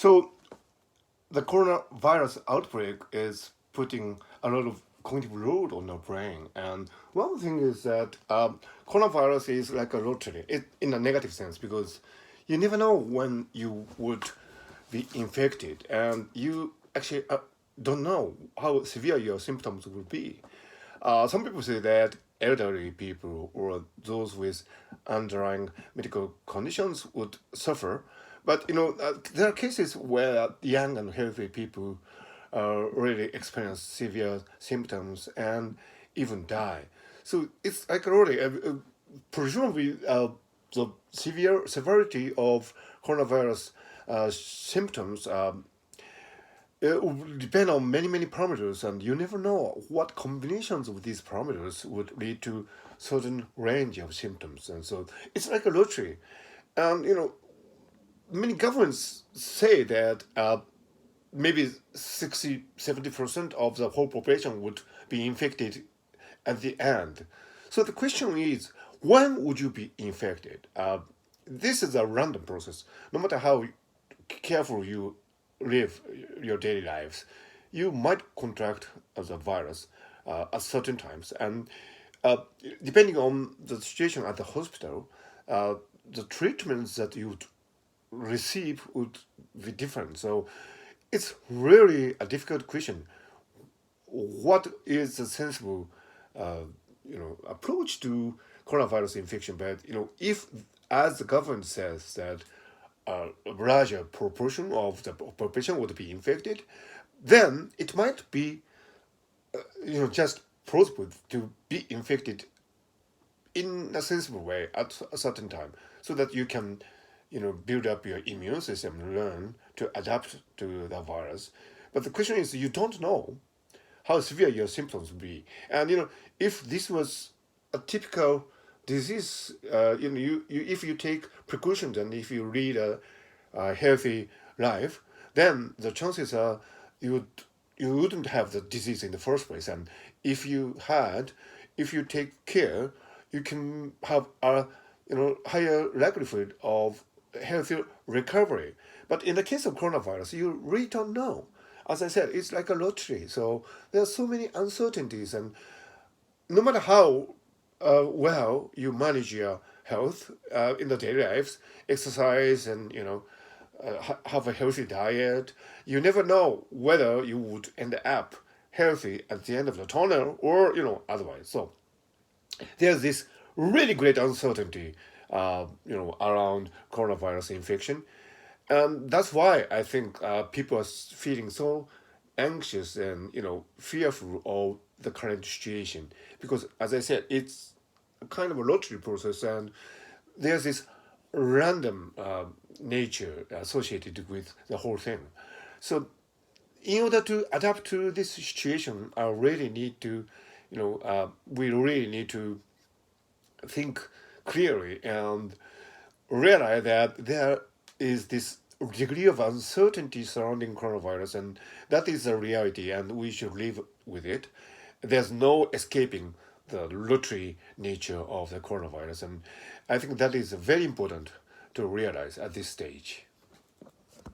So the coronavirus outbreak is putting a lot of cognitive load on our brain. And one thing is that coronavirus is like a lottery in a negative sense because you never know when you would be infected, and you actually don't know how severe your symptoms will be. Some people say that elderly people or those with underlying medical conditions would suffer, but there are cases where young and healthy people really experience severe symptoms and even die. So it's like really, presumably, the severe severity of coronavirus symptoms it will depend on many, many parameters, and you never know what combinations of these parameters would lead to certain range of symptoms. And so it's like a lottery. And, many governments say that maybe 60, 70% of the whole population would be infected at the end. So the question is, when would you be infected? This is a random process. No matter how careful you live your daily lives, you might contract the virus at certain times. And uh, depending on the situation at the hospital, the treatments that you would receive would be different. So it's really a difficult question. What is the sensible, approach to coronavirus infection? But if, as the government says, that a larger proportion of the population would be infected, then it might be, just plausible to be infected in a sensible way at a certain time, so that you can, build up your immune system and learn to adapt to the virus. But the question is, you don't know how severe your symptoms will be. And if this was a typical disease, if you take precautions and if you lead a healthy life, then the chances are you wouldn't have the disease in the first place. And if you had, if you take care, you can have a higher likelihood of healthy recovery. But in the case of coronavirus, you really don't know. As I said, it's like a lottery. So there are so many uncertainties, and no matter how well you manage your health in the daily lives, exercise, and have a healthy diet, you never know whether you would end up healthy at the end of the tunnel or otherwise. So there's this really great uncertainty, around coronavirus infection, and that's why I think people are feeling so anxious and fearful of the current situation, because, as I said, it's a kind of a lottery process, and there's this random nature associated with the whole thing. So in order to adapt to this situation, we really need to think clearly and realize that there is this degree of uncertainty surrounding coronavirus, and that is a reality, and we should live with it. There's no escaping the lottery nature of the coronavirus, and I think that is very important to realize at this stage.